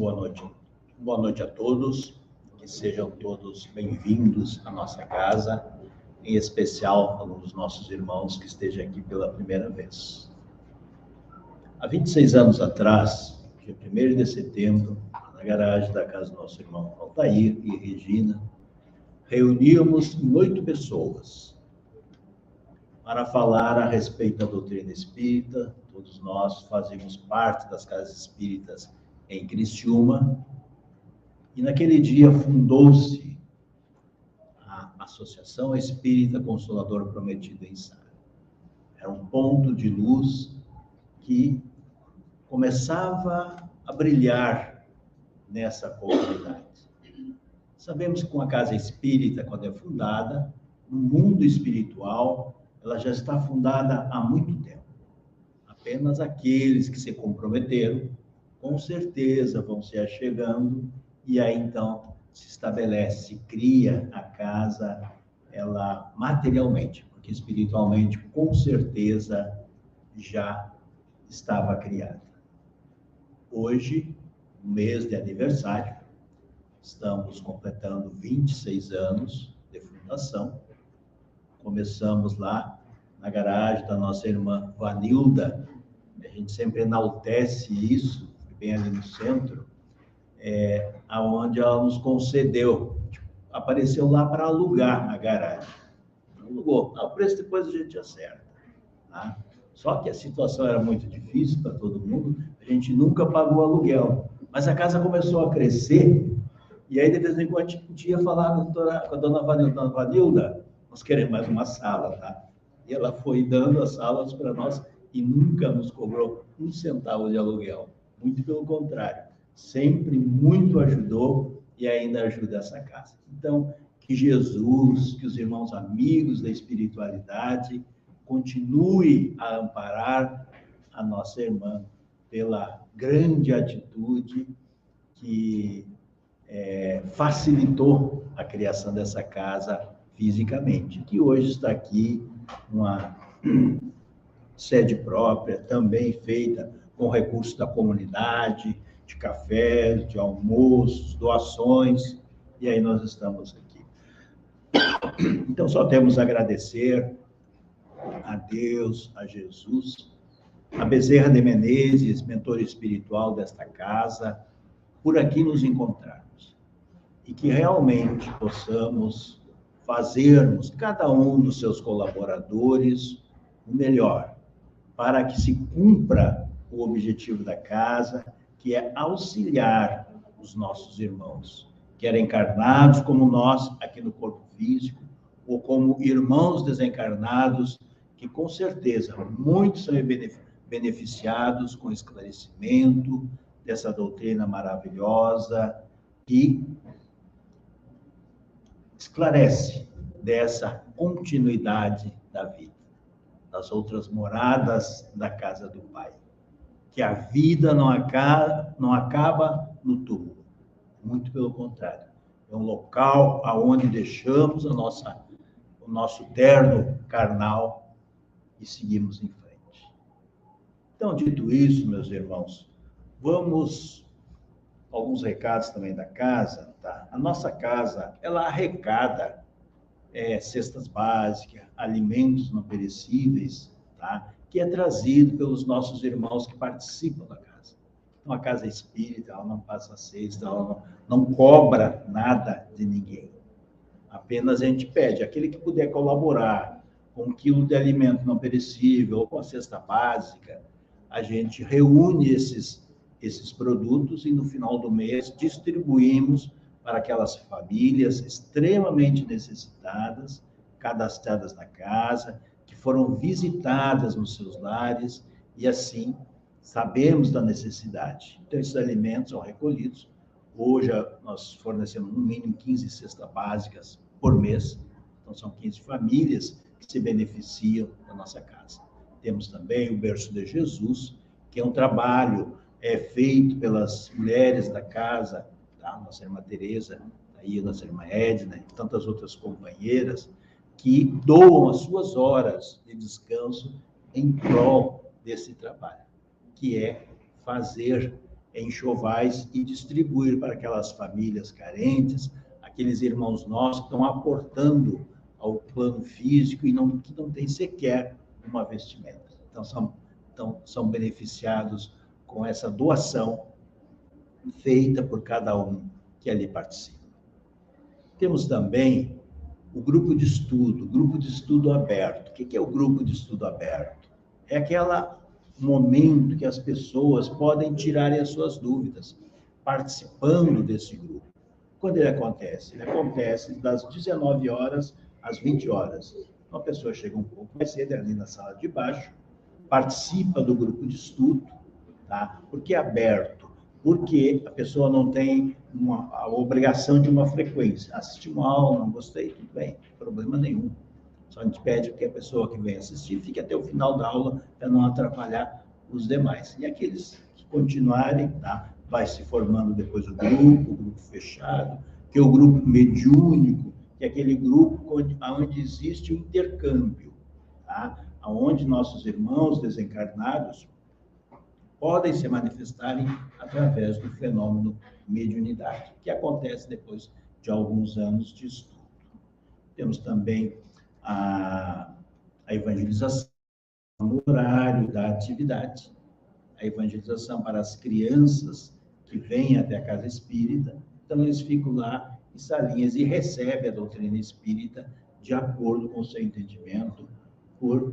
Boa noite a todos, que sejam todos bem-vindos à nossa casa, em especial aos nossos irmãos que estejam aqui pela primeira vez. Há 26 anos atrás, dia 1º de setembro, na garagem da casa do nosso irmão Altair e Regina, reuníamos 8 pessoas para falar a respeito da doutrina espírita. Todos nós fazíamos parte das casas espíritas em Criciúma, e naquele dia fundou-se a Associação Espírita Consolador Prometido em Sara. Era um ponto de luz que começava a brilhar nessa comunidade. Sabemos que com a casa espírita, quando é fundada, no mundo espiritual, ela já está fundada há muito tempo. Apenas aqueles que se comprometeram, com certeza vão se achegando, e aí então se estabelece, se cria a casa, ela materialmente, porque espiritualmente, com certeza, já estava criada. Hoje, no mês de aniversário, estamos completando 26 anos de fundação. Começamos lá na garagem da nossa irmã Vanilda. A gente sempre enaltece isso, bem ali no centro, aonde ela nos concedeu, apareceu lá para alugar a garagem. Alugou. O preço depois a gente acerta, tá? Só que a situação era muito difícil para todo mundo, a gente nunca pagou aluguel. Mas a casa começou a crescer, e aí de vez em quando a gente ia falar com a dona Vanilda, nós queremos mais uma sala, tá? E ela foi dando as salas para nós e nunca nos cobrou um centavo de aluguel. Muito pelo contrário, sempre muito ajudou e ainda ajuda essa casa. Então, que Jesus, que os irmãos amigos da espiritualidade continue a amparar a nossa irmã pela grande atitude que facilitou a criação dessa casa fisicamente, que hoje está aqui uma sede própria, também feita com recursos da comunidade, de cafés, de almoços, doações, e aí nós estamos aqui. Então, só temos a agradecer a Deus, a Jesus, a Bezerra de Menezes, mentor espiritual desta casa, por aqui nos encontrarmos. E que realmente possamos fazermos, cada um dos seus colaboradores, o melhor, para que se cumpra o objetivo da casa, que é auxiliar os nossos irmãos, quer encarnados como nós, aqui no corpo físico, ou como irmãos desencarnados, que com certeza muitos são beneficiados com o esclarecimento dessa doutrina maravilhosa que esclarece dessa continuidade da vida, das outras moradas da casa do Pai. Que a vida não acaba no túmulo, muito pelo contrário. É um local aonde deixamos o nosso terno carnal e seguimos em frente. Então, dito isso, meus irmãos, vamos alguns recados também da casa, tá? A nossa casa, ela arrecada cestas básicas, alimentos não perecíveis, tá? Que é trazido pelos nossos irmãos que participam da casa. Então, a casa espírita, ela não passa cesta, ela não cobra nada de ninguém. Apenas a gente pede, aquele que puder colaborar com 1 quilo de alimento não perecível ou com a cesta básica, a gente reúne esses produtos e no final do mês distribuímos para aquelas famílias extremamente necessitadas, cadastradas na casa, que foram visitadas nos seus lares, e assim sabemos da necessidade. Então, esses alimentos são recolhidos. Hoje, nós fornecemos no mínimo 15 cestas básicas por mês. Então, são 15 famílias que se beneficiam da nossa casa. Temos também o Berço de Jesus, que é um trabalho feito pelas mulheres da casa, tá? Nossa irmã Tereza, aí nossa irmã Edna e tantas outras companheiras, que doam as suas horas de descanso em prol desse trabalho, que é fazer enxovais e distribuir para aquelas famílias carentes, aqueles irmãos nossos que estão aportando ao plano físico e que não tem sequer uma vestimenta. Então, são beneficiados com essa doação feita por cada um que ali participa. Temos também o grupo de estudo aberto. O que é o grupo de estudo aberto? É aquele momento que as pessoas podem tirar as suas dúvidas, participando desse grupo. Quando ele acontece? Ele acontece das 19 horas às 20 horas. Uma pessoa chega um pouco mais cedo, ali na sala de baixo, participa do grupo de estudo, tá? Por que aberto? Porque a pessoa não tem a obrigação de uma frequência. Assisti uma aula, não gostei, tudo bem, problema nenhum. Só a gente pede que a pessoa que vem assistir fique até o final da aula para não atrapalhar os demais. E aqueles que continuarem, tá? Vai se formando depois o grupo fechado, que é o grupo mediúnico, que é aquele grupo onde existe o intercâmbio, tá? Onde nossos irmãos desencarnados podem se manifestarem através do fenômeno mediunidade, que acontece depois de alguns anos de estudo. Temos também a evangelização no horário da atividade, a evangelização para as crianças que vêm até a casa espírita, então eles ficam lá em salinhas e recebem a doutrina espírita de acordo com o seu entendimento por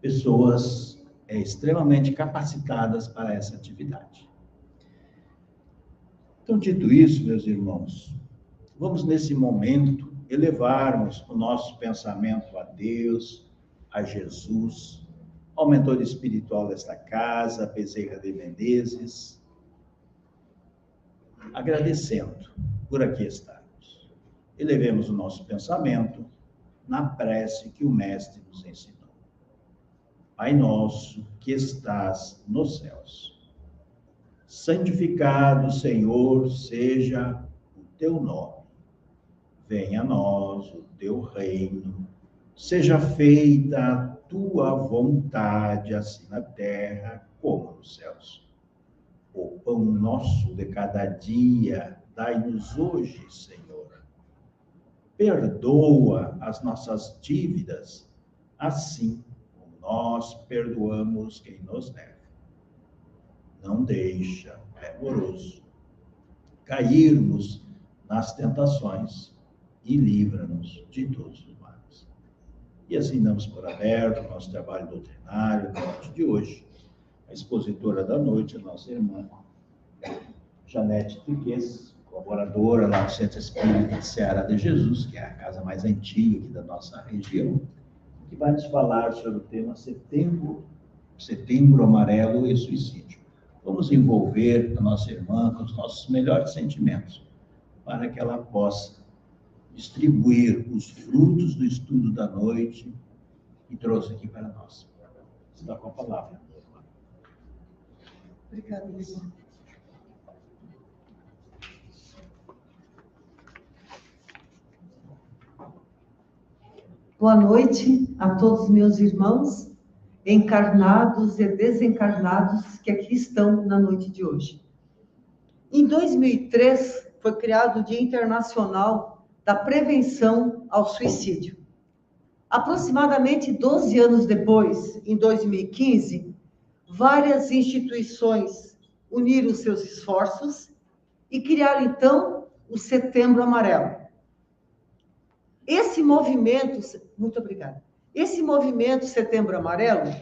pessoas extremamente capacitadas para essa atividade. Então, dito isso, meus irmãos, vamos nesse momento elevarmos o nosso pensamento a Deus, a Jesus, ao mentor espiritual desta casa, Bezerra de Menezes, agradecendo por aqui estarmos. Elevemos o nosso pensamento na prece que o Mestre nos ensinou. Pai nosso, que estás nos céus, santificado, Senhor, seja o teu nome. Venha a nós o teu reino, seja feita a tua vontade, assim na terra como nos céus. O pão nosso de cada dia, dai-nos hoje, Senhor. Perdoa as nossas dívidas, assim como nós perdoamos quem nos deve. Não deixa, amoroso, cairmos nas tentações e livra-nos de todos os males. E assim damos por aberto o nosso trabalho doutrinário na noite de hoje. A expositora da noite, a nossa irmã Janete Triques, colaboradora lá no Centro Espírita Seara de Jesus, que é a casa mais antiga aqui da nossa região, que vai nos falar sobre o tema Setembro Amarelo e Suicídio. Vamos envolver a nossa irmã com os nossos melhores sentimentos, para que ela possa distribuir os frutos do estudo da noite e trouxe aqui para nós. Você dá com a palavra. Obrigada, irmã. Boa noite a todos meus irmãos, encarnados e desencarnados que aqui estão na noite de hoje. Em 2003, foi criado o Dia Internacional da Prevenção ao Suicídio. Aproximadamente 12 anos depois, em 2015, várias instituições uniram seus esforços e criaram, então, o Setembro Amarelo. Esse movimento, muito obrigada, esse movimento Setembro Amarelo,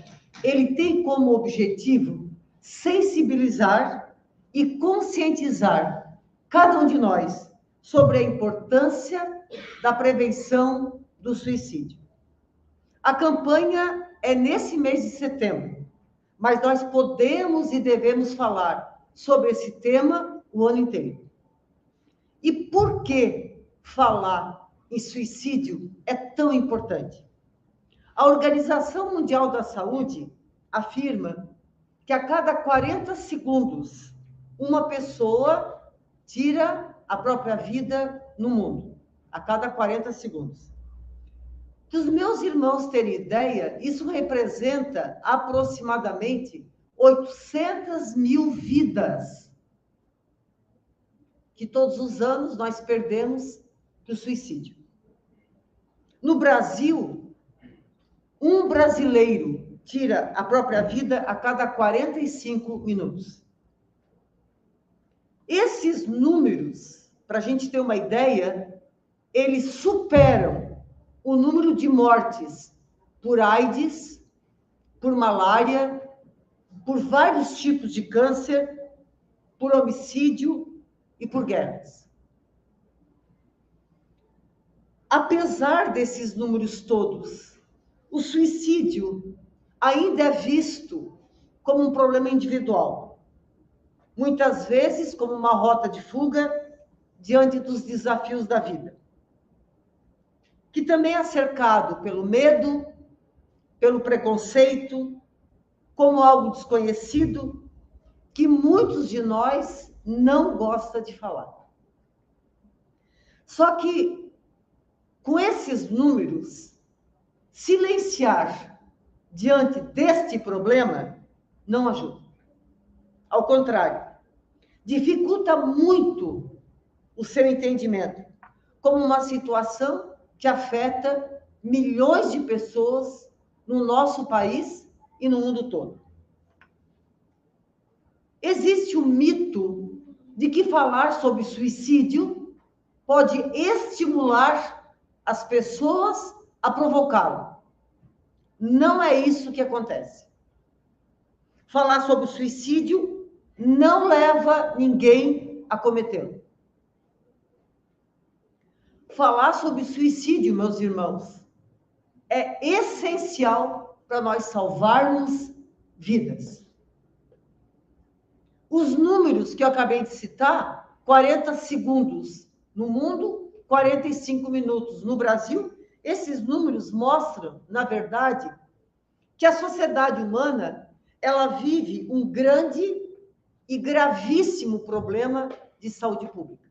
ele tem como objetivo sensibilizar e conscientizar cada um de nós sobre a importância da prevenção do suicídio. A campanha é nesse mês de setembro, mas nós podemos e devemos falar sobre esse tema o ano inteiro. E por que falar em suicídio é tão importante? A Organização Mundial da Saúde afirma que a cada 40 segundos uma pessoa tira a própria vida no mundo. A cada 40 segundos. Para os meus irmãos terem ideia, isso representa aproximadamente 800 mil vidas que todos os anos nós perdemos para o suicídio. No Brasil, um brasileiro tira a própria vida a cada 45 minutos. Esses números, para a gente ter uma ideia, eles superam o número de mortes por AIDS, por malária, por vários tipos de câncer, por homicídio e por guerras. Apesar desses números todos, o suicídio ainda é visto como um problema individual, muitas vezes como uma rota de fuga diante dos desafios da vida, que também é cercado pelo medo, pelo preconceito, como algo desconhecido, que muitos de nós não gostam de falar. Só que, com esses números, silenciar diante deste problema não ajuda. Ao contrário, dificulta muito o seu entendimento, como uma situação que afeta milhões de pessoas no nosso país e no mundo todo. Existe o mito de que falar sobre suicídio pode estimular as pessoas a provocá-lo. Não é isso que acontece. Falar sobre o suicídio não leva ninguém a cometê-lo. Falar sobre suicídio, meus irmãos, é essencial para nós salvarmos vidas. Os números que eu acabei de citar, 40 segundos no mundo, 45 minutos no Brasil, esses números mostram, na verdade, que a sociedade humana, ela vive um grande e gravíssimo problema de saúde pública.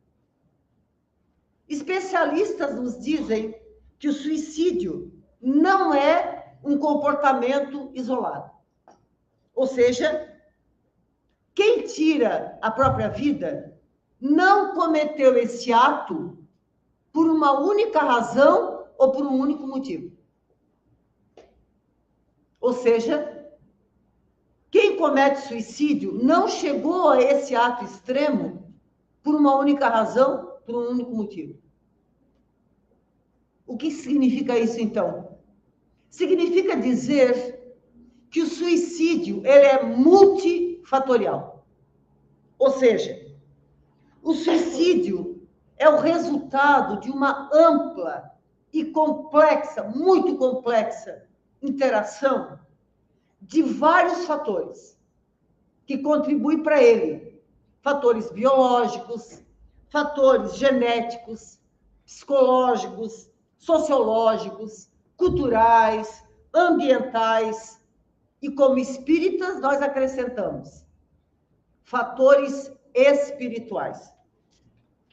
Especialistas nos dizem que o suicídio não é um comportamento isolado. Ou seja, quem tira a própria vida não cometeu esse ato por uma única razão ou por um único motivo. Ou seja, quem comete suicídio não chegou a esse ato extremo por uma única razão, por um único motivo. O que significa isso, então? Significa dizer que o suicídio ele é multifatorial. Ou seja, o suicídio é o resultado de uma ampla e complexa, muito complexa, interação de vários fatores que contribuem para ele. Fatores biológicos, fatores genéticos, psicológicos, sociológicos, culturais, ambientais, e como espíritas nós acrescentamos fatores espirituais.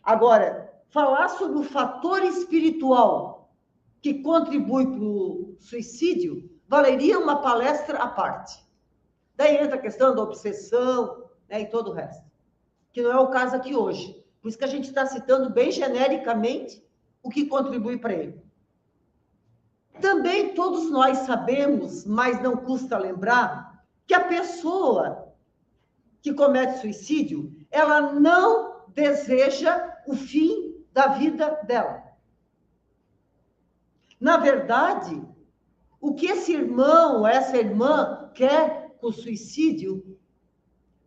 Agora, falar sobre o fator espiritual que contribui para o suicídio valeria uma palestra à parte. Daí entra a questão da obsessão, né, e todo o resto, que não é o caso aqui hoje. Por isso que a gente está citando bem genericamente o que contribui para ele. Também todos nós sabemos, mas não custa lembrar, que a pessoa que comete suicídio, ela não deseja o fim da vida dela. Na verdade, o que esse irmão, essa irmã quer com o suicídio,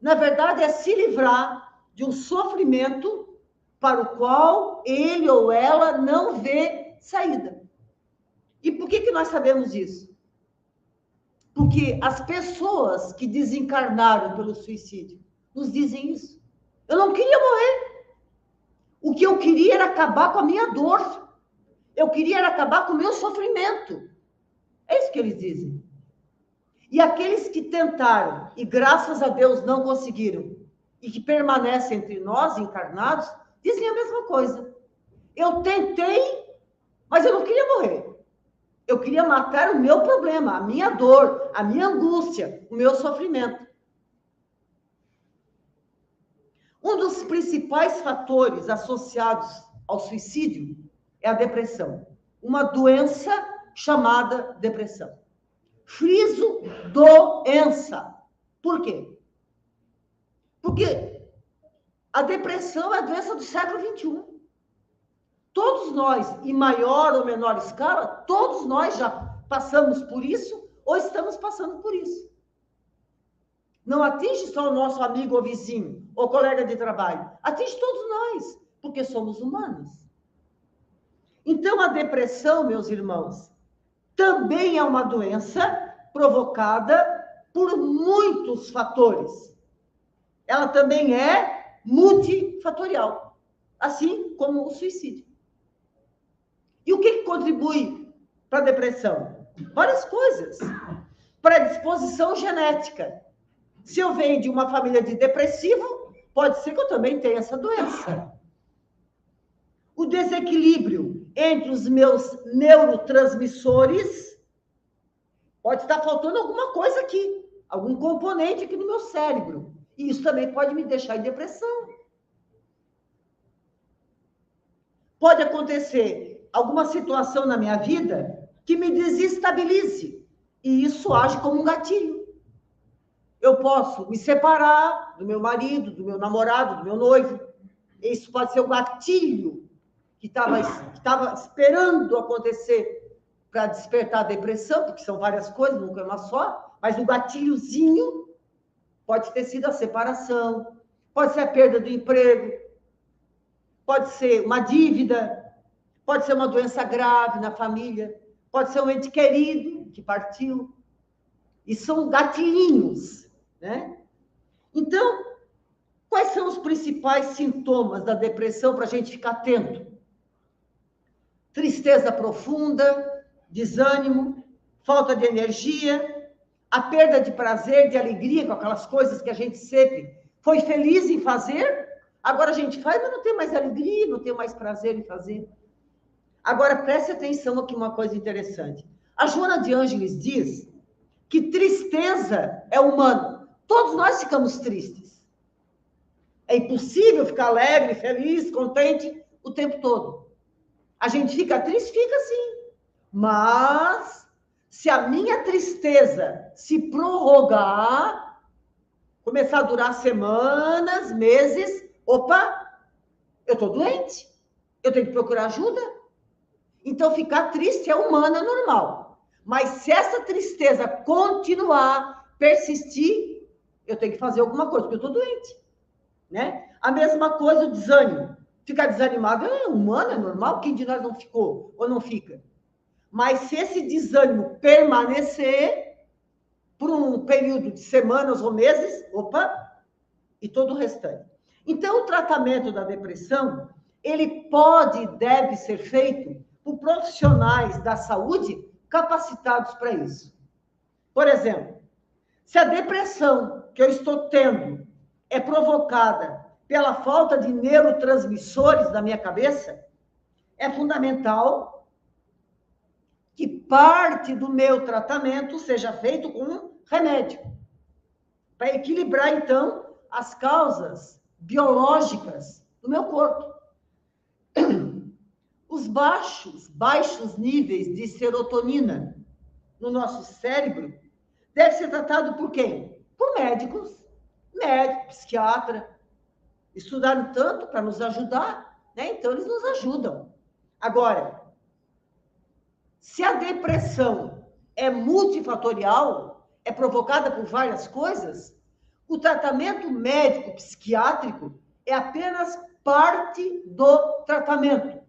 na verdade, é se livrar de um sofrimento para o qual ele ou ela não vê saída. E por que nós sabemos isso? Porque as pessoas que desencarnaram pelo suicídio nos dizem isso. Eu não queria morrer. O que eu queria era acabar com a minha dor. Eu queria era acabar com o meu sofrimento. É isso que eles dizem. E aqueles que tentaram, e graças a Deus não conseguiram, e que permanecem entre nós, encarnados, dizem a mesma coisa. Eu tentei, mas eu não queria morrer. Eu queria matar o meu problema, a minha dor, a minha angústia, o meu sofrimento. Um dos principais fatores associados ao suicídio é a depressão. Uma doença chamada depressão. Friso, doença. Por quê? Porque a depressão é a doença do século XXI. Todos nós, em maior ou menor escala, todos nós já passamos por isso ou estamos passando por isso. Não atinge só o nosso amigo ou vizinho ou colega de trabalho, atinge todos nós, porque somos humanos. Então, a depressão, meus irmãos, também é uma doença provocada por muitos fatores. Ela também é multifatorial, assim como o suicídio. E o que contribui para a depressão? Várias coisas. Predisposição genética. Se eu venho de uma família de depressivo, pode ser que eu também tenha essa doença. O desequilíbrio entre os meus neurotransmissores, pode estar faltando alguma coisa aqui, algum componente aqui no meu cérebro. E isso também pode me deixar em depressão. Pode acontecer alguma situação na minha vida que me desestabilize. E isso age como um gatilho. Eu posso me separar do meu marido, do meu namorado, do meu noivo. Isso pode ser um gatilho que estava esperando acontecer para despertar a depressão, porque são várias coisas, nunca é uma só, mas o gatilhozinho pode ter sido a separação, pode ser a perda do emprego, pode ser uma dívida, pode ser uma doença grave na família, pode ser um ente querido que partiu. E são gatilhinhos, né? Então, quais são os principais sintomas da depressão para a gente ficar atento? Tristeza profunda, desânimo, falta de energia, a perda de prazer, de alegria com aquelas coisas que a gente sempre foi feliz em fazer, agora a gente faz, mas não tem mais alegria, não tem mais prazer em fazer. Agora, preste atenção aqui uma coisa interessante. A Joana de Ângeles diz que tristeza é humano. Todos nós ficamos tristes. É impossível ficar alegre, feliz, contente o tempo todo. A gente fica triste? Fica sim. Mas, se a minha tristeza se prorrogar, começar a durar semanas, meses, opa, eu estou doente. Eu tenho que procurar ajuda. Então, ficar triste é humano, é normal. Mas se essa tristeza continuar, persistir, eu tenho que fazer alguma coisa, porque eu estou doente. Né? A mesma coisa o desânimo. Ficar desanimado é humano, é normal. Quem de nós não ficou ou não fica? Mas se esse desânimo permanecer por um período de semanas ou meses, opa, e todo o restante. Então, o tratamento da depressão, ele pode e deve ser feito por profissionais da saúde capacitados para isso. Por exemplo, se a depressão que eu estou tendo é provocada pela falta de neurotransmissores da minha cabeça, é fundamental que parte do meu tratamento seja feito com um remédio, para equilibrar, então, as causas biológicas do meu corpo. Os baixos níveis de serotonina no nosso cérebro deve ser tratado por quem? Por médicos, psiquiatra, estudaram tanto para nos ajudar, né? Então eles nos ajudam. Agora, se a depressão é multifatorial, é provocada por várias coisas, o tratamento médico psiquiátrico é apenas parte do tratamento.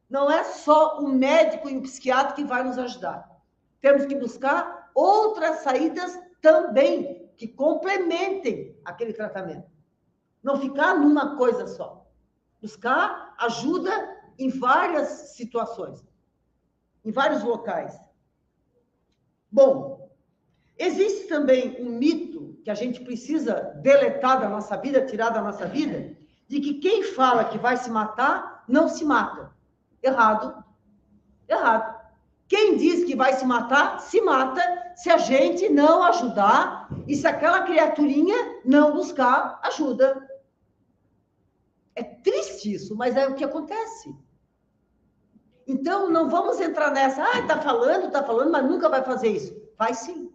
Não é só o médico e o psiquiatra que vai nos ajudar. Temos que buscar outras saídas também que complementem aquele tratamento. Não ficar numa coisa só. Buscar ajuda em várias situações, em vários locais. Bom, existe também um mito que a gente precisa deletar da nossa vida, tirar da nossa vida, de que quem fala que vai se matar, não se mata. Errado. Errado. Quem diz que vai se mata se a gente não ajudar e se aquela criaturinha não buscar ajuda. É triste isso, mas é o que acontece. Então, não vamos entrar nessa, tá falando, mas nunca vai fazer isso. Faz sim.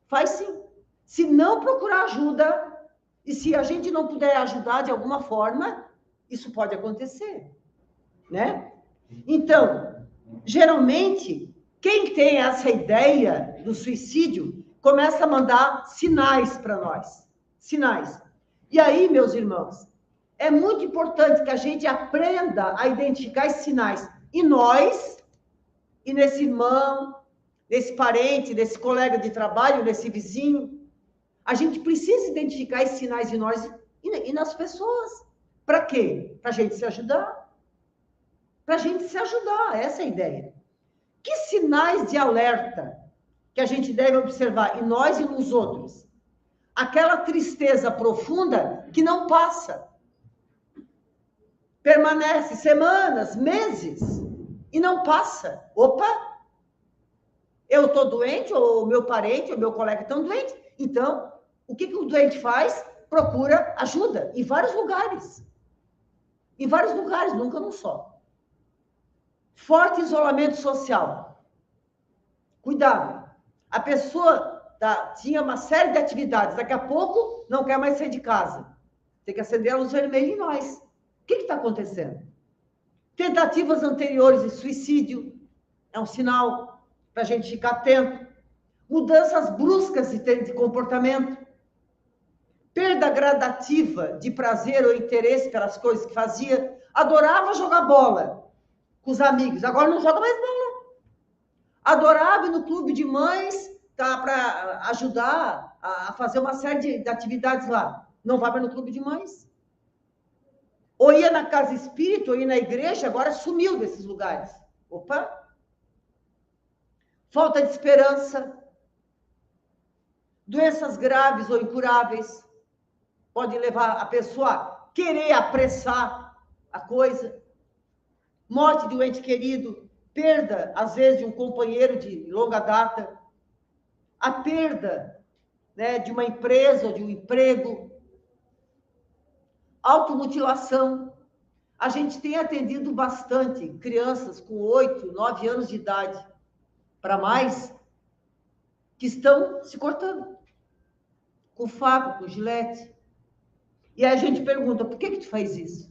Faz sim. Se não procurar ajuda, e se a gente não puder ajudar de alguma forma, isso pode acontecer, né? Então, geralmente, quem tem essa ideia do suicídio, começa a mandar sinais para nós. Sinais. E aí, meus irmãos, é muito importante que a gente aprenda a identificar esses sinais. E nós, e nesse irmão, nesse parente, nesse colega de trabalho, nesse vizinho, a gente precisa identificar esses sinais em nós e nas pessoas. Para quê? Para a gente se ajudar. Para a gente se ajudar, essa é a ideia. Que sinais de alerta que a gente deve observar em nós e nos outros? Aquela tristeza profunda que não passa. Permanece semanas, meses, e não passa. Opa! Eu estou doente, ou meu parente, ou meu colega estão doentes. Então, o que o doente faz? Procura ajuda em vários lugares. Em vários lugares, nunca num só. Forte isolamento social. Cuidado. A pessoa tinha uma série de atividades, daqui a pouco não quer mais sair de casa. Tem que acender a luz vermelha em nós. O que está acontecendo? Tentativas anteriores de suicídio é um sinal para a gente ficar atento. Mudanças bruscas de comportamento. Perda gradativa de prazer ou interesse pelas coisas que fazia. Adorava jogar bola com os amigos, agora não joga mais bola. Adorava ir no clube de mães, para ajudar a fazer uma série de atividades lá. Não vai mais no clube de mães. Ou ia na casa espírita, ou ia na igreja, agora sumiu desses lugares. Opa! Falta de esperança. Doenças graves ou incuráveis podem levar a pessoa a querer apressar a coisa. Morte de um ente querido, perda, às vezes, de um companheiro de longa data, a perda, né, de uma empresa ou de um emprego, automutilação. A gente tem atendido bastante crianças com 8, 9 anos de idade, para mais, que estão se cortando, com faca, com gilete. E aí a gente pergunta, por que tu faz isso?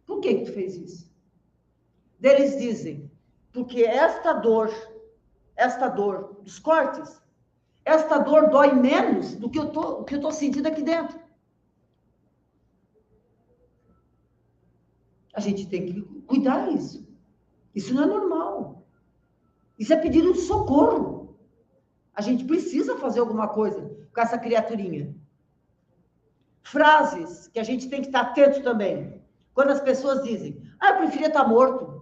Por que tu fez isso? Eles dizem, porque esta dor dos cortes, esta dor dói menos do que eu tô sentindo aqui dentro. A gente tem que cuidar disso. Isso não é normal. Isso é pedido de socorro. A gente precisa fazer alguma coisa com essa criaturinha. Frases que a gente tem que estar atento também. Quando as pessoas dizem, eu preferia estar morto.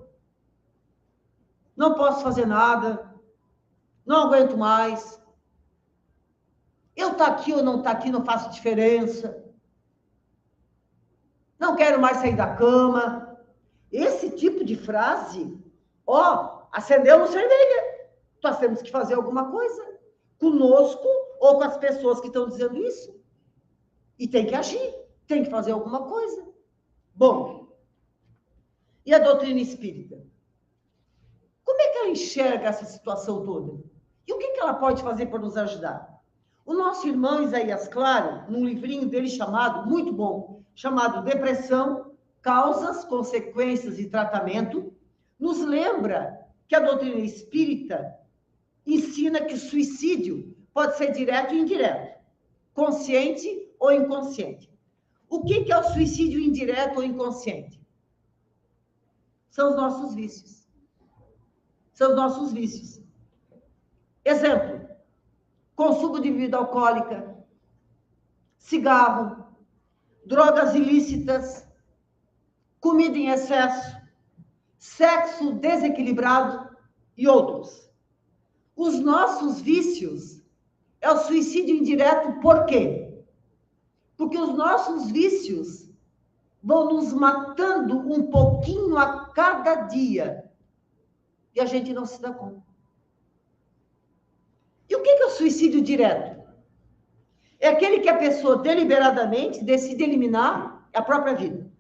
Não posso fazer nada. Não aguento mais. Eu estar aqui ou não estar aqui não faço diferença. Não quero mais sair da cama. Esse tipo de frase, acendeu a luz vermelha. Nós temos que fazer alguma coisa. Conosco ou com as pessoas que estão dizendo isso. E tem que agir. Tem que fazer alguma coisa. Bom, e a doutrina espírita? Como é que ela enxerga essa situação toda? E o que ela pode fazer para nos ajudar? O nosso irmão Isaías Claro, num livrinho dele chamado, muito bom, chamado Depressão, Causas, Consequências e Tratamento, nos lembra que a doutrina espírita ensina que o suicídio pode ser direto e indireto, consciente ou inconsciente. O que é o suicídio indireto ou inconsciente? São os nossos vícios. São os nossos vícios. Exemplo, consumo de bebida alcoólica, cigarro, drogas ilícitas, comida em excesso, sexo desequilibrado e outros. Os nossos vícios é o suicídio indireto, por quê? Porque os nossos vícios vão nos matando um pouquinho a cada dia e a gente não se dá conta. E o que é o suicídio direto? É aquele que a pessoa deliberadamente decide eliminar a própria vida.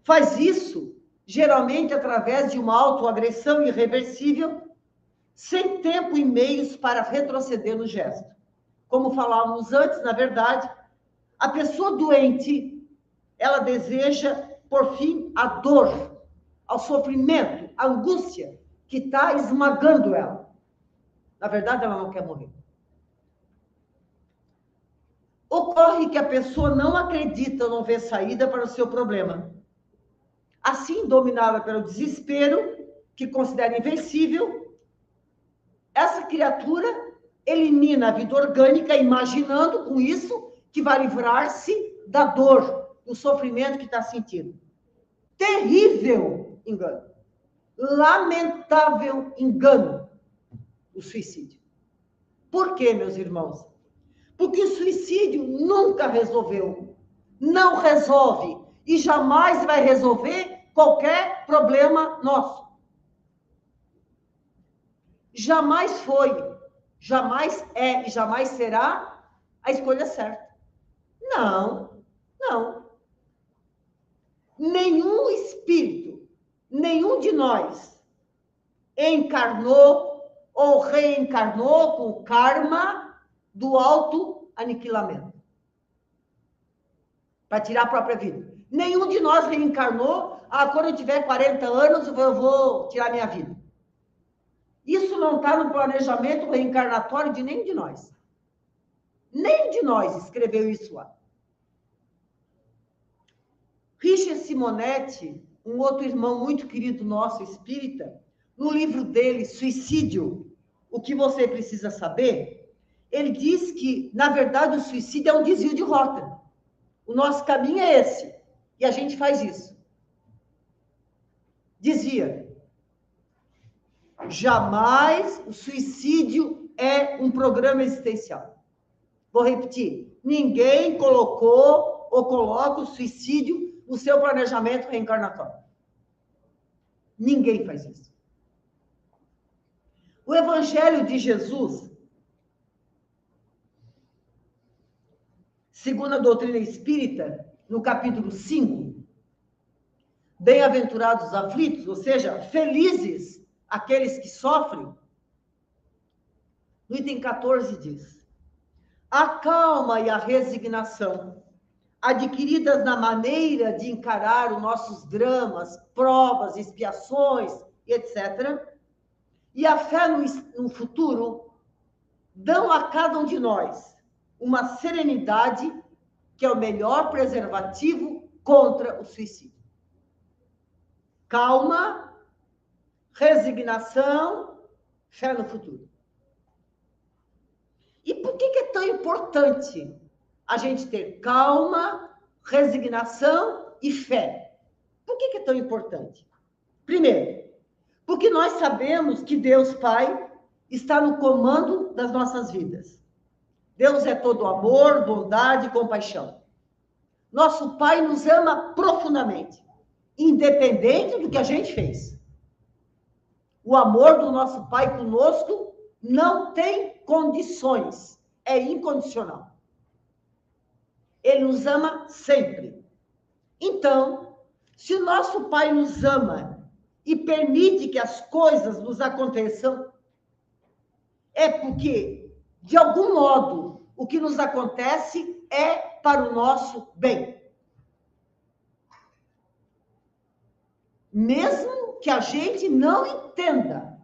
Faz isso, geralmente, através de uma autoagressão irreversível, sem tempo e meios para retroceder no gesto. Como falávamos antes, na verdade, a pessoa doente, ela deseja, por fim, a dor, ao sofrimento, a angústia que está esmagando ela. Na verdade, ela não quer morrer. Ocorre que a pessoa não acredita, não vê saída para o seu problema. Assim, dominada pelo desespero, que considera invencível, essa criatura elimina a vida orgânica, imaginando com isso que vai livrar-se da dor, do sofrimento que está sentindo. Terrível engano. Lamentável engano, o suicídio. Por quê, meus irmãos? Porque o suicídio nunca resolveu, não resolve e jamais vai resolver qualquer problema nosso. Jamais foi, jamais é e jamais será a escolha certa. Não, não. Nenhum espírito, nenhum de nós encarnou ou reencarnou com o karma do auto-aniquilamento para tirar a própria vida. Nenhum de nós reencarnou, quando eu tiver 40 anos, eu vou tirar minha vida. Isso não está no planejamento reencarnatório de nenhum de nós. Nem de nós escreveu isso lá. Richard Simonetti, um outro irmão muito querido nosso, espírita, no livro dele, Suicídio, o que você precisa saber, ele diz que, na verdade, o suicídio é um desvio de rota. O nosso caminho é esse, e a gente faz isso. Desvia. Jamais o suicídio é um programa existencial. Vou repetir. Ninguém colocou ou coloca o suicídio no seu planejamento reencarnatório. Ninguém faz isso. O Evangelho de Jesus, segundo a doutrina espírita, no capítulo 5, bem-aventurados os aflitos, ou seja, felizes aqueles que sofrem, no item 14 diz: a calma e a resignação adquiridas na maneira de encarar os nossos dramas, provas, expiações, etc., e a fé no futuro, dão a cada um de nós uma serenidade que é o melhor preservativo contra o suicídio. Calma, resignação, fé no futuro. E por que é tão importante a gente ter calma, resignação e fé? Por que é tão importante? Primeiro, porque nós sabemos que Deus Pai está no comando das nossas vidas. Deus é todo amor, bondade e compaixão. Nosso Pai nos ama profundamente, independente do que a gente fez. O amor do nosso Pai conosco não tem condições, é incondicional. Ele nos ama sempre. Então, se o nosso Pai nos ama e permite que as coisas nos aconteçam, é porque, de algum modo, o que nos acontece é para o nosso bem. Mesmo que a gente não entenda,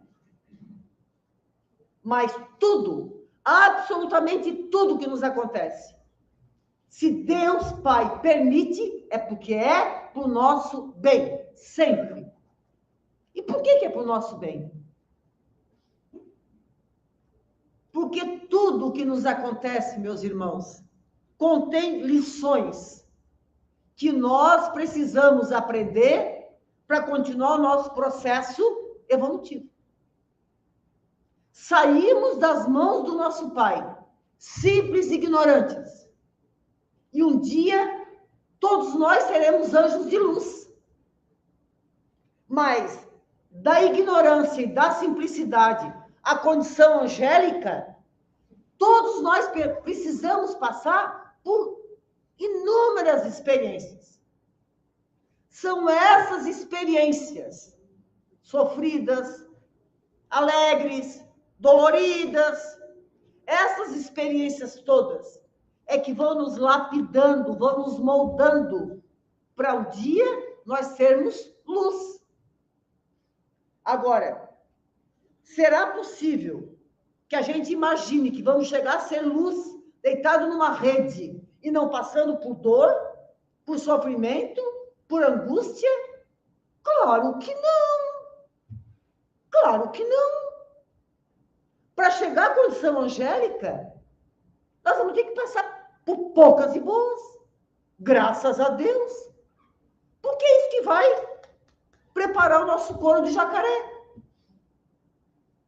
mas tudo, absolutamente tudo que nos acontece, se Deus Pai permite, é porque é para o nosso bem, sempre. E por que é para o nosso bem? Porque tudo o que nos acontece, meus irmãos, contém lições que nós precisamos aprender para continuar o nosso processo evolutivo. Saímos das mãos do nosso Pai, simples e ignorantes. E um dia, todos nós seremos anjos de luz. Mas, da ignorância e da simplicidade, a condição angélica, todos nós precisamos passar por inúmeras experiências. São essas experiências sofridas, alegres, doloridas, essas experiências todas é que vão nos lapidando, vão nos moldando para um dia nós sermos luz. Agora, será possível que a gente imagine que vamos chegar a ser luz deitado numa rede e não passando por dor, por sofrimento, por angústia? Claro que não. Claro que não. Para chegar à condição angélica, nós vamos ter que passar por poucas e boas. Graças a Deus. Porque é isso que vai preparar o nosso couro de jacaré.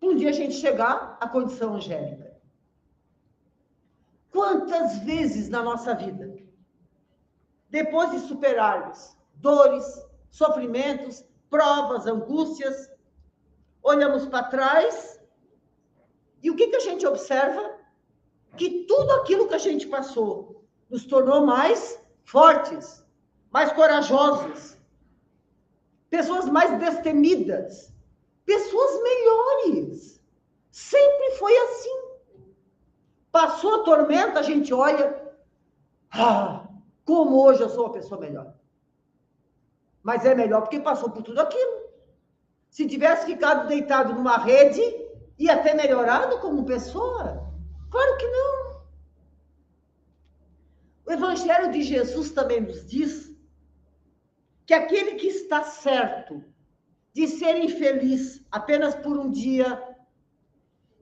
Um dia a gente chegar à condição angélica. Quantas vezes na nossa vida, depois de superarmos dores, sofrimentos, provas, angústias, olhamos para trás e o que a gente observa? Que tudo aquilo que a gente passou nos tornou mais fortes, mais corajosos, pessoas mais destemidas, pessoas melhores. Sempre foi assim. Passou a tormenta, a gente olha, como hoje eu sou uma pessoa melhor. Mas é melhor porque passou por tudo aquilo. Se tivesse ficado deitado numa rede, ia ter melhorado como pessoa? Claro que não. O Evangelho de Jesus também nos diz que aquele que está certo de ser infeliz apenas por um dia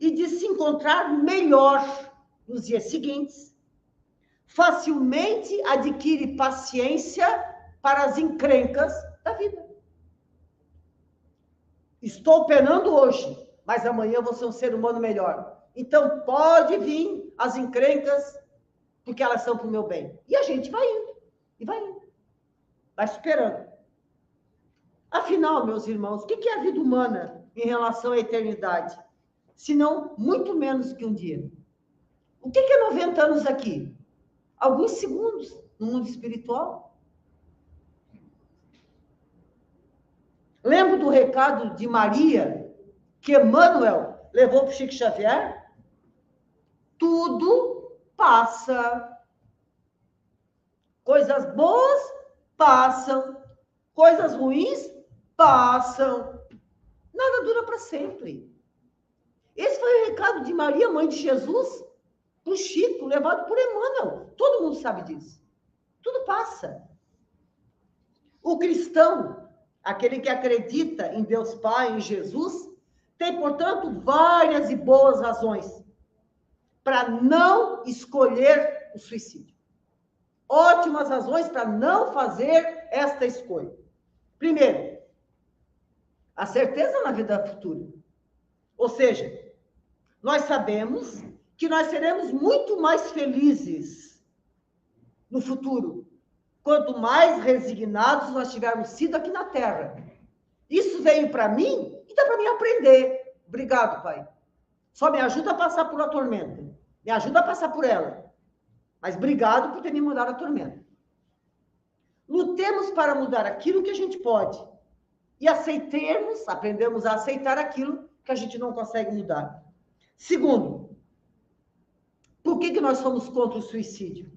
e de se encontrar melhor nos dias seguintes, facilmente adquire paciência para as encrencas da vida. Estou penando hoje, mas amanhã vou ser um ser humano melhor. Então pode vir as encrencas, porque elas são para o meu bem. E a gente vai indo, e vai indo. Vai superando. Afinal, meus irmãos, o que é a vida humana em relação à eternidade? Se não, muito menos que um dia. O que é 90 anos aqui? Alguns segundos no mundo espiritual. Lembro do recado de Maria, que Emmanuel levou para o Chico Xavier? Tudo passa. Coisas boas passam. Coisas ruins passam. Nada dura para sempre. Esse foi o recado de Maria, mãe de Jesus, para o Chico, levado por Emmanuel. Todo mundo sabe disso. Tudo passa. O cristão, aquele que acredita em Deus Pai, em Jesus, tem, portanto, várias e boas razões para não escolher o suicídio. Ótimas razões para não fazer esta escolha. Primeiro, a certeza na vida futura. Ou seja, nós sabemos que nós seremos muito mais felizes no futuro, quanto mais resignados nós tivermos sido aqui na Terra. Isso veio para mim e dá para mim aprender. Obrigado, Pai. Só me ajuda a passar por uma tormenta. Me ajuda a passar por ela. Mas obrigado por ter me mudado a tormenta. Lutemos para mudar aquilo que a gente pode. E aceitemos, aprendemos a aceitar aquilo que a gente não consegue mudar. Segundo, por que nós somos contra o suicídio?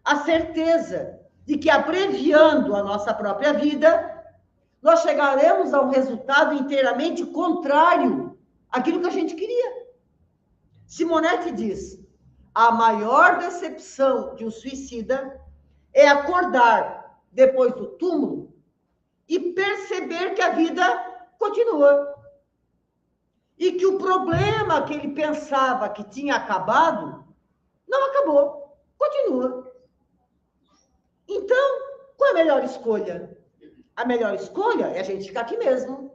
A certeza de que, abreviando a nossa própria vida, nós chegaremos a um resultado inteiramente contrário àquilo que a gente queria. Simonetti diz: a maior decepção de um suicida é acordar depois do túmulo e perceber que a vida continua. E que o problema que ele pensava que tinha acabado, não acabou, continua. Então, qual é a melhor escolha? A melhor escolha é a gente ficar aqui mesmo.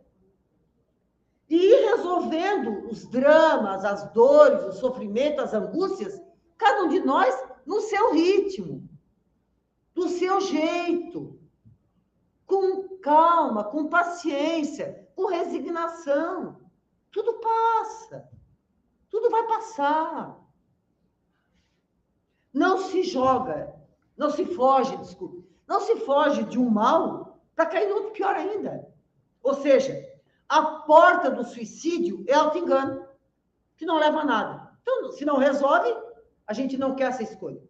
E ir resolvendo os dramas, as dores, o sofrimento, as angústias, cada um de nós no seu ritmo, do seu jeito, com calma, com paciência, com resignação. Tudo passa. Tudo vai passar. Não se joga, não se foge, desculpe, não se foge de um mal para cair no outro pior ainda. Ou seja, a porta do suicídio é auto-engano, que não leva a nada. Então, se não resolve, a gente não quer essa escolha.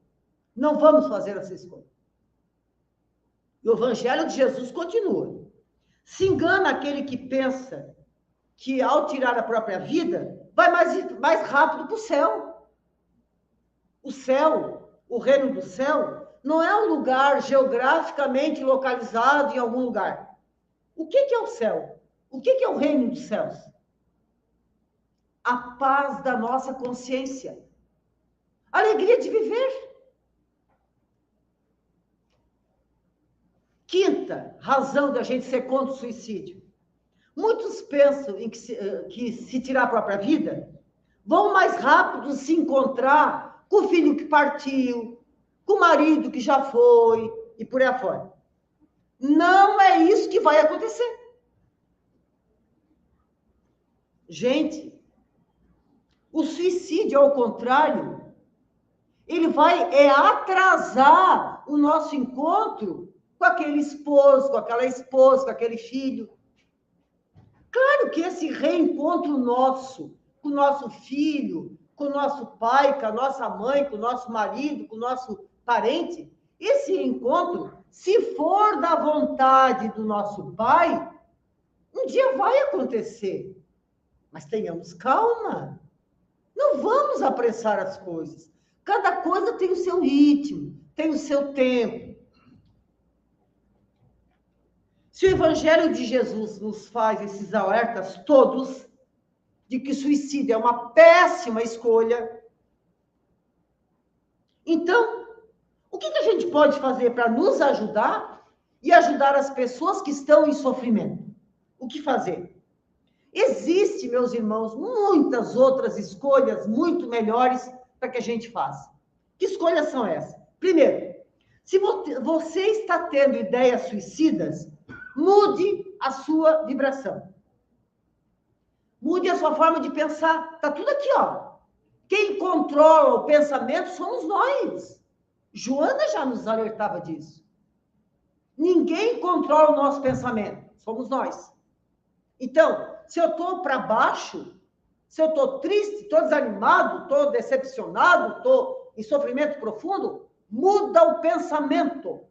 Não vamos fazer essa escolha. E o Evangelho de Jesus continua. Se engana aquele que pensa que, ao tirar a própria vida, vai mais rápido para o céu. O céu, o reino do céu, não é um lugar geograficamente localizado em algum lugar. O que é o céu? O que é o reino dos céus? A paz da nossa consciência. A alegria de viver. Quinta razão da gente ser contra o suicídio. Muitos pensam em que se tirar a própria vida, vão mais rápido se encontrar com o filho que partiu, com o marido que já foi, e por aí afora. Não é isso que vai acontecer. Gente, o suicídio, ao contrário, ele vai atrasar o nosso encontro com aquele esposo, com aquela esposa, com aquele filho. Claro que esse reencontro nosso, com o nosso filho, com o nosso pai, com a nossa mãe, com o nosso marido, com o nosso parente, esse encontro, se for da vontade do nosso pai, um dia vai acontecer. Mas tenhamos calma. Não vamos apressar as coisas. Cada coisa tem o seu ritmo, tem o seu tempo. Se o Evangelho de Jesus nos faz esses alertas todos, de que suicídio é uma péssima escolha, então, o que a gente pode fazer para nos ajudar e ajudar as pessoas que estão em sofrimento? O que fazer? Existem, meus irmãos, muitas outras escolhas muito melhores para que a gente faça. Que escolhas são essas? Primeiro, se você está tendo ideias suicidas, mude a sua vibração. Mude a sua forma de pensar. Está tudo aqui, ó. Quem controla o pensamento somos nós. Joana já nos alertava disso. Ninguém controla o nosso pensamento. Somos nós. Então, se eu estou para baixo, se eu estou triste, estou desanimado, estou decepcionado, estou em sofrimento profundo, muda o pensamento.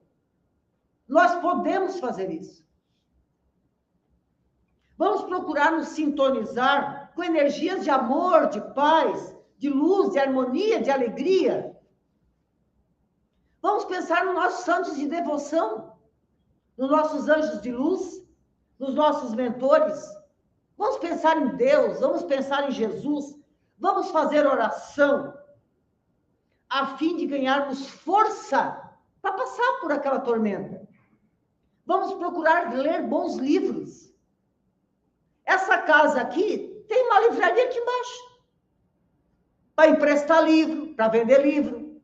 Nós podemos fazer isso. Vamos procurar nos sintonizar com energias de amor, de paz, de luz, de harmonia, de alegria. Vamos pensar nos nossos santos de devoção, nos nossos anjos de luz, nos nossos mentores. Vamos pensar em Deus, vamos pensar em Jesus, vamos fazer oração, a fim de ganharmos força para passar por aquela tormenta. Vamos procurar ler bons livros. Essa casa aqui tem uma livraria aqui embaixo. Para emprestar livro, para vender livro.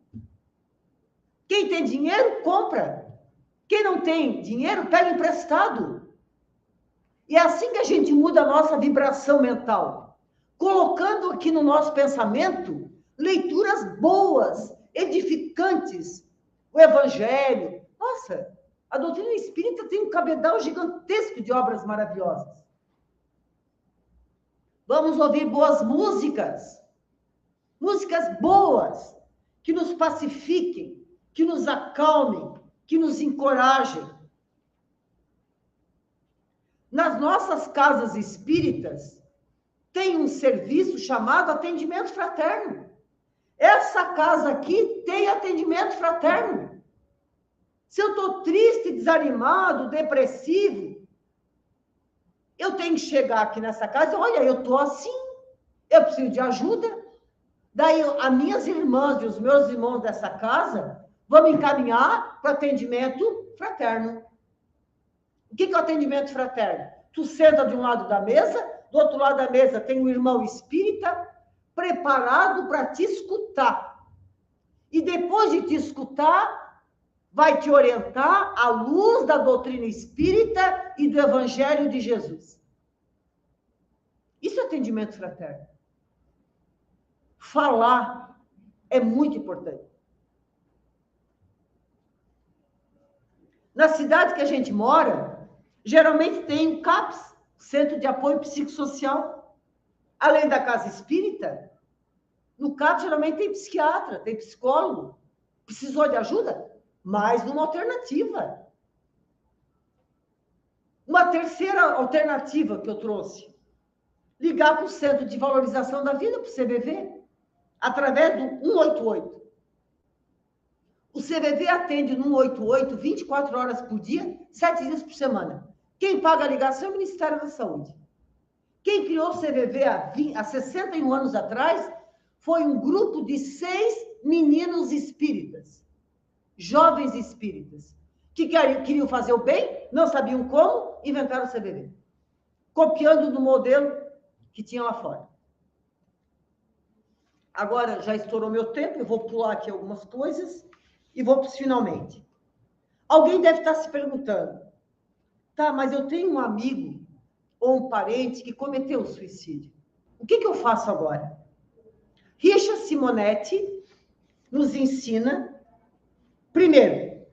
Quem tem dinheiro, compra. Quem não tem dinheiro, pega emprestado. E é assim que a gente muda a nossa vibração mental. Colocando aqui no nosso pensamento leituras boas, edificantes. O Evangelho. Nossa, a doutrina espírita tem um cabedal gigantesco de obras maravilhosas. Vamos ouvir boas músicas. Músicas boas, que nos pacifiquem, que nos acalmem, que nos encorajem. Nas nossas casas espíritas, tem um serviço chamado atendimento fraterno. Essa casa aqui tem atendimento fraterno. Se eu estou triste, desanimado, depressivo, eu tenho que chegar aqui nessa casa e, olha, eu estou assim, eu preciso de ajuda. Daí, as minhas irmãs e os meus irmãos dessa casa vão me encaminhar para atendimento fraterno. O que é o atendimento fraterno? Tu senta de um lado da mesa, do outro lado da mesa tem um irmão espírita preparado para te escutar. E depois de te escutar, vai te orientar à luz da doutrina espírita e do Evangelho de Jesus. Isso é atendimento fraterno. Falar é muito importante. Na cidade que a gente mora, Geralmente tem o CAPS, Centro de Apoio Psicossocial. Além da casa espírita, no CAPS geralmente tem psiquiatra, tem psicólogo. Precisou de ajuda? Mais uma alternativa. Uma terceira alternativa que eu trouxe, ligar para o Centro de Valorização da Vida, para o CVV, através do 188. O CVV atende no 188 24 horas por dia, 7 dias por semana. Quem paga a ligação é o Ministério da Saúde. Quem criou o CVV há 61 anos atrás foi um grupo de 6 meninos espíritas, jovens espíritas, que queriam fazer o bem, não sabiam como, inventaram o CVV, copiando do modelo que tinha lá fora. Agora já estourou meu tempo, eu vou pular aqui algumas coisas e vou para os finalmente. Alguém deve estar se perguntando, tá, mas eu tenho um amigo ou um parente que cometeu suicídio. O que eu faço agora? Richard Simonetti nos ensina, primeiro,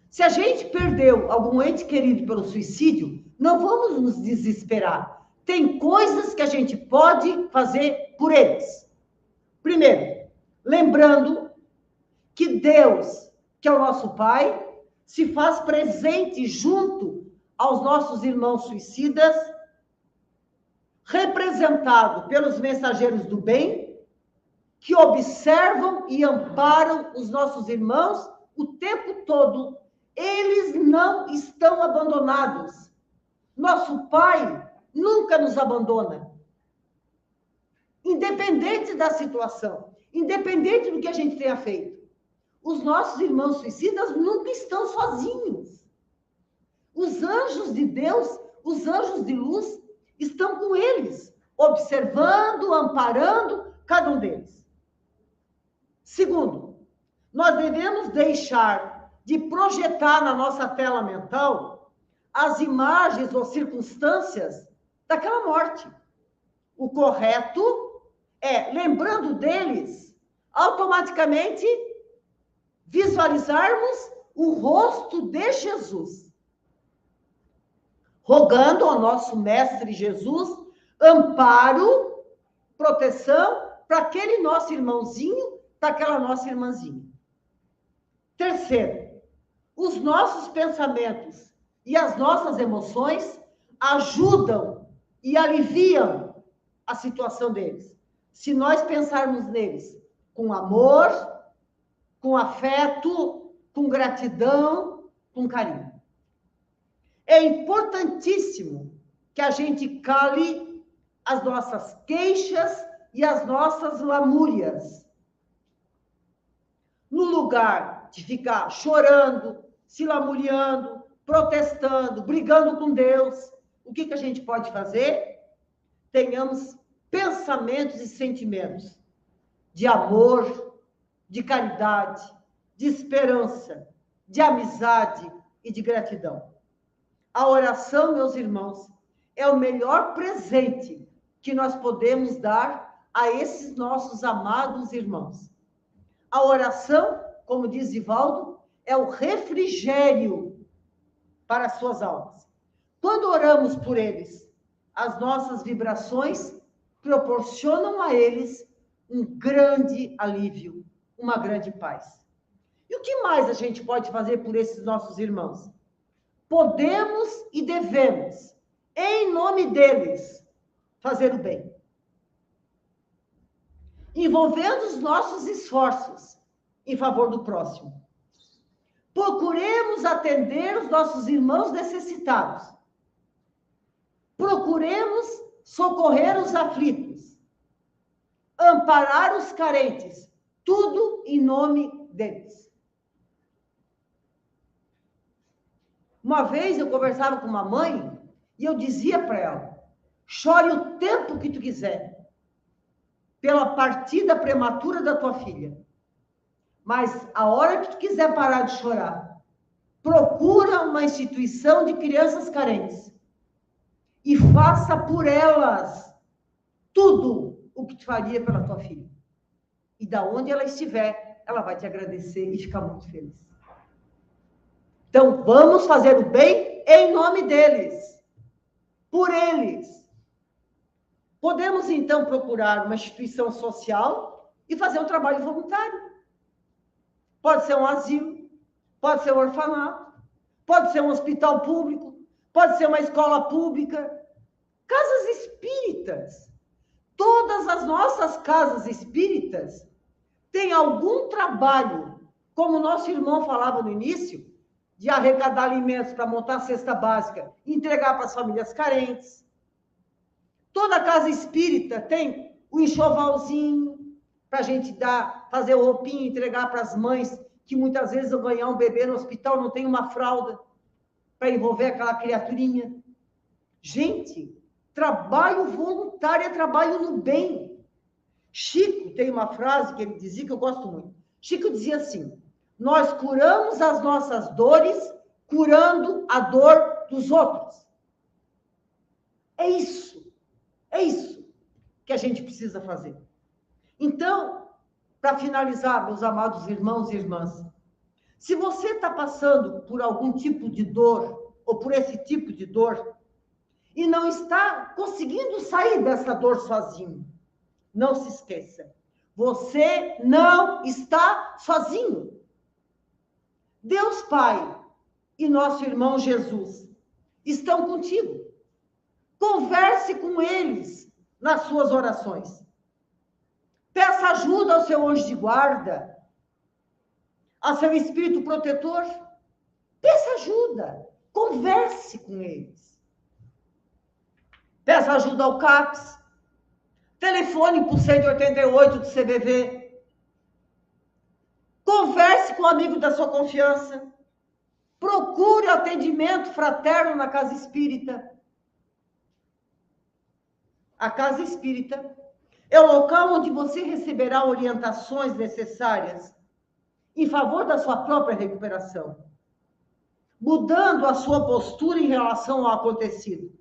se a gente perdeu algum ente querido pelo suicídio, não vamos nos desesperar. Tem coisas que a gente pode fazer por eles. Primeiro, lembrando que Deus, que é o nosso Pai, se faz presente junto aos nossos irmãos suicidas, representado pelos mensageiros do bem, que observam e amparam os nossos irmãos o tempo todo. Eles não estão abandonados. Nosso Pai nunca nos abandona. Independente da situação, independente do que a gente tenha feito. Os nossos irmãos suicidas nunca estão sozinhos. Os anjos de Deus, os anjos de luz, estão com eles, observando, amparando cada um deles. Segundo, nós devemos deixar de projetar na nossa tela mental as imagens ou circunstâncias daquela morte. O correto é, lembrando deles, automaticamente visualizarmos o rosto de Jesus, rogando ao nosso Mestre Jesus amparo, proteção para aquele nosso irmãozinho, para aquela nossa irmãzinha. Terceiro, os nossos pensamentos e as nossas emoções ajudam e aliviam a situação deles. Se nós pensarmos neles com amor, com afeto, com gratidão, com carinho. É importantíssimo que a gente cale as nossas queixas e as nossas lamúrias. No lugar de ficar chorando, se lamuriando, protestando, brigando com Deus, o que a gente pode fazer? Tenhamos pensamentos e sentimentos de amor, de caridade, de esperança, de amizade e de gratidão. A oração, meus irmãos, é o melhor presente que nós podemos dar a esses nossos amados irmãos. A oração, como diz Divaldo, é o refrigério para as suas almas. Quando oramos por eles, as nossas vibrações proporcionam a eles um grande alívio, uma grande paz. E o que mais a gente pode fazer por esses nossos irmãos? Podemos e devemos, em nome deles, fazer o bem. Envolvendo os nossos esforços em favor do próximo. Procuremos atender os nossos irmãos necessitados. Procuremos socorrer os aflitos. Amparar os carentes. Tudo em nome deles. Uma vez eu conversava com uma mãe e eu dizia para ela: chore o tempo que tu quiser pela partida prematura da tua filha. Mas a hora que tu quiser parar de chorar, procura uma instituição de crianças carentes e faça por elas tudo o que tu faria pela tua filha. E da onde ela estiver, ela vai te agradecer e ficar muito feliz. Então, vamos fazer o bem em nome deles, por eles. Podemos, então, procurar uma instituição social e fazer um trabalho voluntário. Pode ser um asilo, pode ser um orfanato, pode ser um hospital público, pode ser uma escola pública, casas espíritas. Todas as nossas casas espíritas têm algum trabalho, como o nosso irmão falava no início, de arrecadar alimentos para montar a cesta básica, entregar para as famílias carentes. Toda casa espírita tem o enxovalzinho para a gente dar, fazer o roupinho, entregar para as mães que muitas vezes vão ganhar um bebê no hospital, não tem uma fralda para envolver aquela criaturinha. Gente, trabalho voluntário é trabalho no bem. Chico tem uma frase que ele dizia que eu gosto muito. Chico dizia assim: nós curamos as nossas dores curando a dor dos outros. É isso que a gente precisa fazer. Então, para finalizar, meus amados irmãos e irmãs, se você está passando por algum tipo de dor, ou por esse tipo de dor, e não está conseguindo sair dessa dor sozinho, não se esqueça, você não está sozinho. Deus Pai e nosso irmão Jesus estão contigo. Converse com eles nas suas orações. Peça ajuda ao seu anjo de guarda, ao seu espírito protetor. Peça ajuda. Converse com eles. Peça ajuda ao CAPS. Telefone para o 188 do CBV. Converse com o amigo da sua confiança. Procure atendimento fraterno na casa espírita. A casa espírita é o local onde você receberá orientações necessárias em favor da sua própria recuperação, mudando a sua postura em relação ao acontecido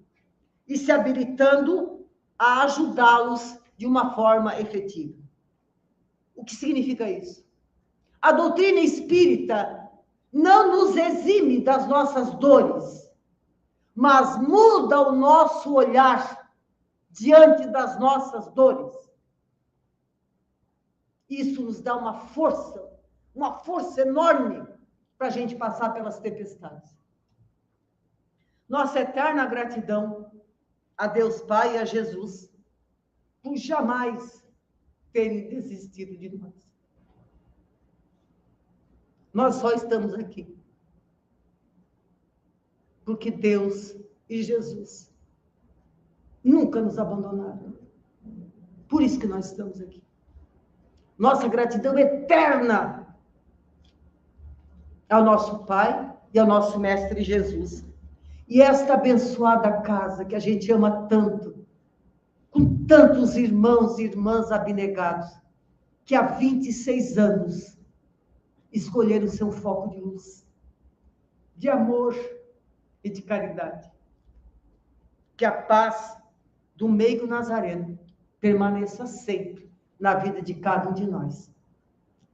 e se habilitando a ajudá-los de uma forma efetiva. O que significa isso? A doutrina espírita não nos exime das nossas dores, mas muda o nosso olhar diante das nossas dores. Isso nos dá uma força enorme para a gente passar pelas tempestades. Nossa eterna gratidão a Deus Pai e a Jesus por jamais terem desistido de nós. Nós só estamos aqui porque Deus e Jesus nunca nos abandonaram. Por isso que nós estamos aqui. Nossa gratidão eterna ao nosso Pai e ao nosso Mestre Jesus. E esta abençoada casa que a gente ama tanto, com tantos irmãos e irmãs abnegados, que há 26 anos escolheram seu foco de luz, de amor e de caridade. Que a paz do meigo nazareno permaneça sempre na vida de cada um de nós.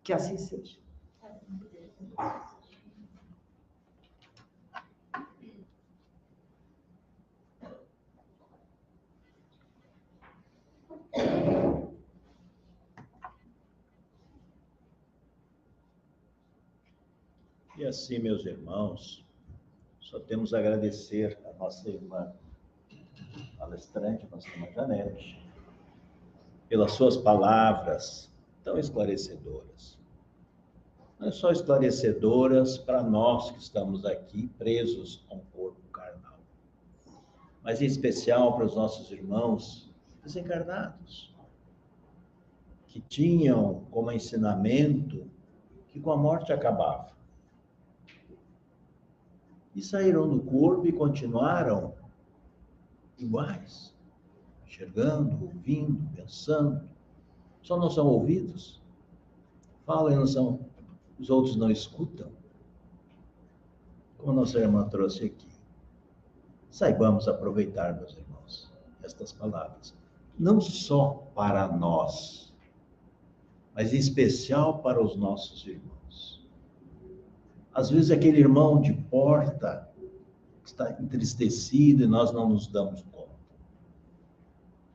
Que assim seja. E assim, meus irmãos, só temos a agradecer a nossa irmã palestrante, nossa irmã Janete, pelas suas palavras tão esclarecedoras. Não é só esclarecedoras para nós que estamos aqui presos a um corpo carnal, mas em especial para os nossos irmãos desencarnados, que tinham como ensinamento que com a morte acabava. E saíram do corpo e continuaram iguais, enxergando, ouvindo, pensando. Só não são ouvidos, falam e não são, os outros não escutam. Como a nossa irmã trouxe aqui. Saibamos aproveitar, meus irmãos, estas palavras, não só para nós, mas em especial para os nossos irmãos. Às vezes aquele irmão de porta está entristecido e nós não nos damos conta.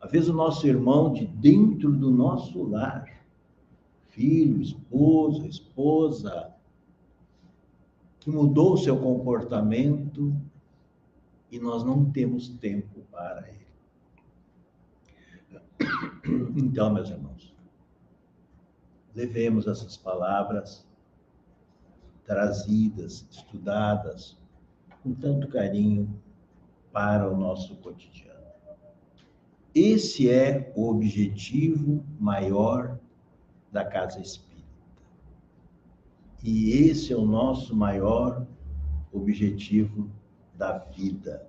Às vezes o nosso irmão de dentro do nosso lar, filho, esposa, que mudou o seu comportamento e nós não temos tempo para ele. Então, meus irmãos, levemos essas palavras trazidas, estudadas, com tanto carinho para o nosso cotidiano. Esse é o objetivo maior da Casa Espírita. E esse é o nosso maior objetivo da vida.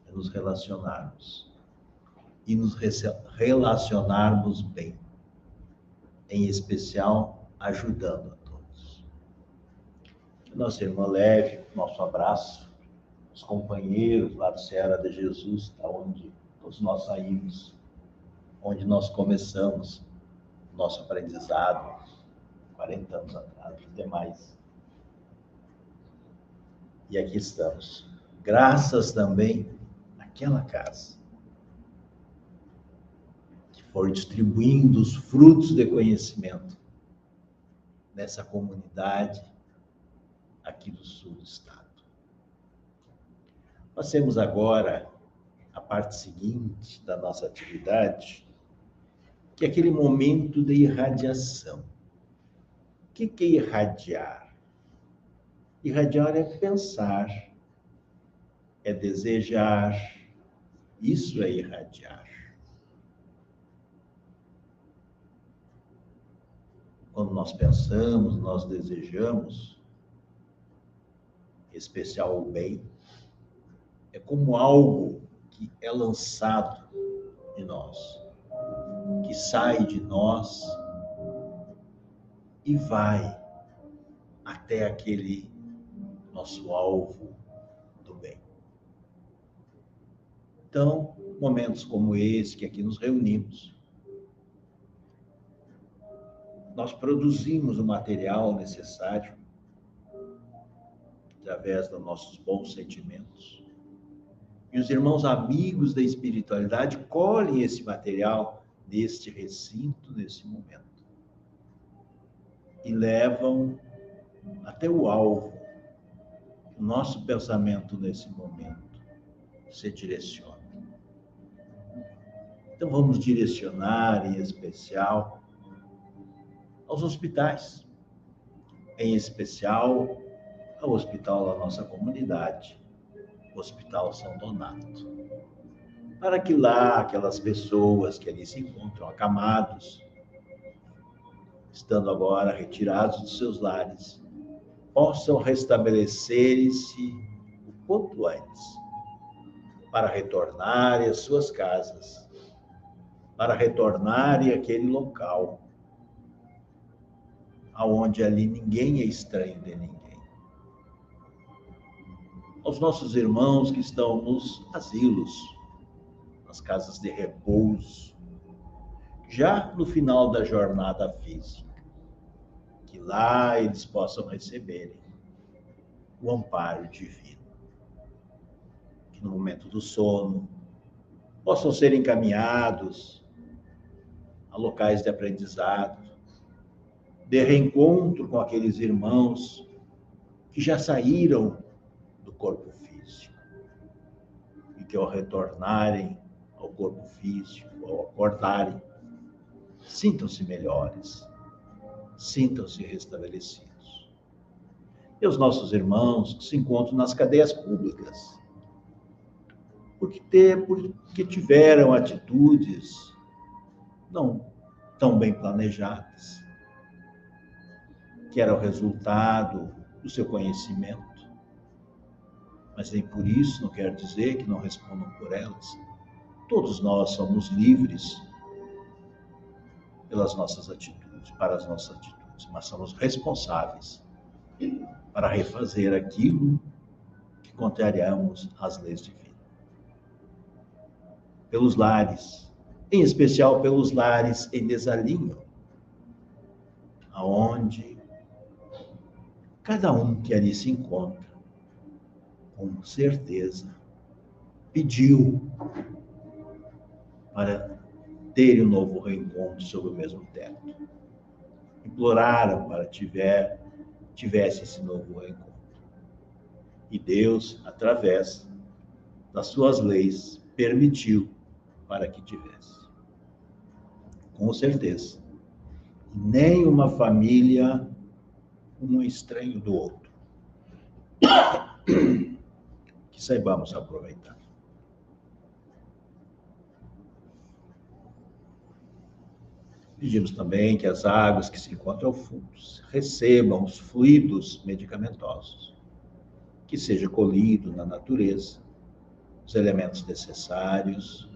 É nos relacionarmos. E nos relacionarmos bem. Em especial, ajudando a todos. Que nossa irmã leve nosso abraço, os companheiros lá do Ceará de Jesus, onde todos nós saímos, onde nós começamos nosso aprendizado, 40 anos atrás, até mais. E aqui estamos. Graças também àquela casa que foi distribuindo os frutos de conhecimento nessa comunidade aqui do sul do estado. Passemos agora a parte seguinte da nossa atividade, que é aquele momento de irradiação. O que é irradiar? Irradiar é pensar, é desejar, isso é irradiar. Quando nós pensamos, nós desejamos, em especial o bem, é como algo que é lançado de nós, que sai de nós e vai até aquele nosso alvo do bem. Então, momentos como esse, que aqui nos reunimos, nós produzimos o material necessário através dos nossos bons sentimentos. E os irmãos amigos da espiritualidade colhem esse material neste recinto, nesse momento. E levam até o alvo. O nosso pensamento nesse momento se direciona. Então vamos direcionar em especial aos hospitais, em especial ao hospital da nossa comunidade, o Hospital São Donato, para que lá aquelas pessoas que ali se encontram acamados, estando agora retirados dos seus lares, possam restabelecer-se o quanto antes, para retornarem às suas casas, para retornarem àquele local, aonde ali ninguém é estranho de ninguém. Aos nossos irmãos que estão nos asilos, nas casas de repouso, já no final da jornada física, que lá eles possam receberem o amparo divino. Que no momento do sono possam ser encaminhados a locais de aprendizado, de reencontro com aqueles irmãos que já saíram do corpo físico e que ao retornarem ao corpo físico, ao acordarem, sintam-se melhores, sintam-se restabelecidos. E os nossos irmãos que se encontram nas cadeias públicas, porque tiveram atitudes não tão bem planejadas, que era o resultado do seu conhecimento, mas nem por isso não quer dizer que não respondam por elas. Todos nós somos livres pelas nossas atitudes, para as nossas atitudes, mas somos responsáveis para refazer aquilo que contrariamos às leis divinas. Pelos lares, em especial pelos lares em desalinho, aonde cada um que ali se encontra com certeza, pediu para ter um novo reencontro sob o mesmo teto. Imploraram para tivesse esse novo reencontro. E Deus, através das suas leis, permitiu para que tivesse. Com certeza. Nenhuma família, um estranho do outro. Que saibamos aproveitar. Pedimos também que as águas que se encontram ao fundo recebam os fluidos medicamentosos, que seja colhido na natureza, os elementos necessários,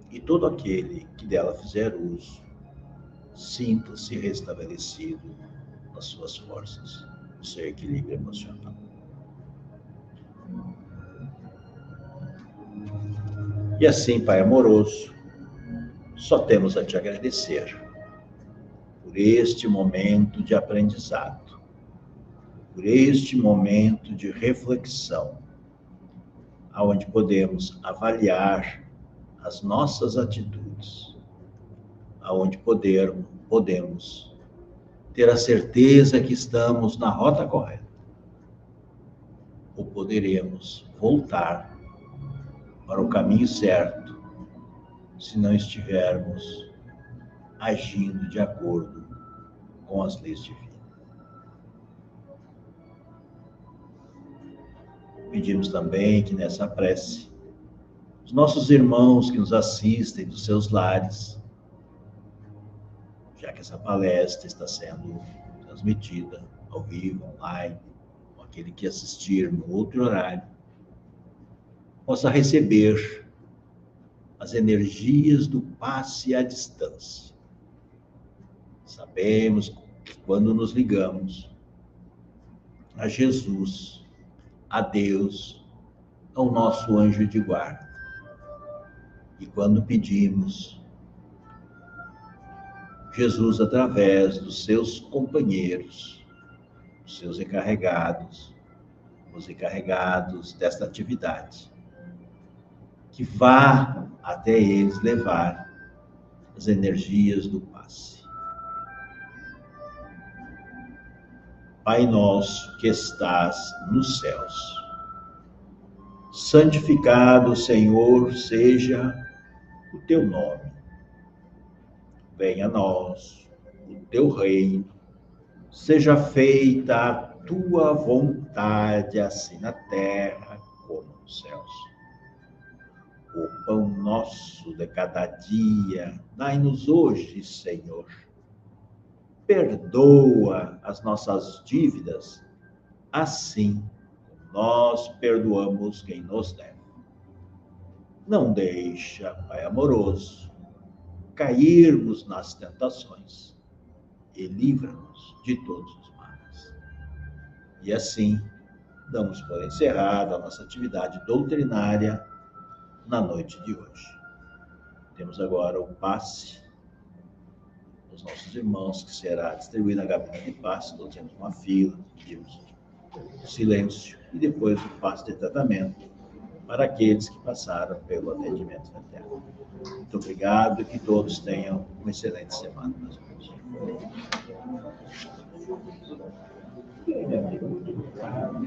e todo aquele que dela fizer uso, sinta-se restabelecido nas suas forças, no seu equilíbrio emocional. E assim, Pai amoroso, só temos a te agradecer por este momento de aprendizado, por este momento de reflexão, onde podemos avaliar as nossas atitudes, onde podemos ter a certeza que estamos na rota correta, ou poderemos voltar para o caminho certo, se não estivermos agindo de acordo com as leis divinas. Pedimos também que nessa prece, os nossos irmãos que nos assistem dos seus lares, já que essa palestra está sendo transmitida ao vivo, online, ou aquele que assistir no outro horário, possa receber as energias do passe à distância. Sabemos que quando nos ligamos a Jesus, a Deus, ao nosso anjo de guarda, e quando pedimos, Jesus, através dos seus companheiros, os seus encarregados, os encarregados desta atividade, que vá até eles levar as energias do passe. Pai nosso que estás nos céus, santificado, Senhor, seja o teu nome. Venha a nós o teu reino, seja feita a tua vontade, assim na terra como nos céus. O pão nosso de cada dia, dai-nos hoje, Senhor. Perdoa as nossas dívidas, assim como nós perdoamos quem nos deve. Não deixa, Pai amoroso, cairmos nas tentações e livra-nos de todos os males. E assim, damos por encerrada a nossa atividade doutrinária na noite de hoje. Temos agora o passe dos nossos irmãos, que será distribuído na gabinete de passe. Todos temos uma fila, pedimos silêncio, e depois o passe de tratamento para aqueles que passaram pelo atendimento fraterno. Muito obrigado e que todos tenham uma excelente semana.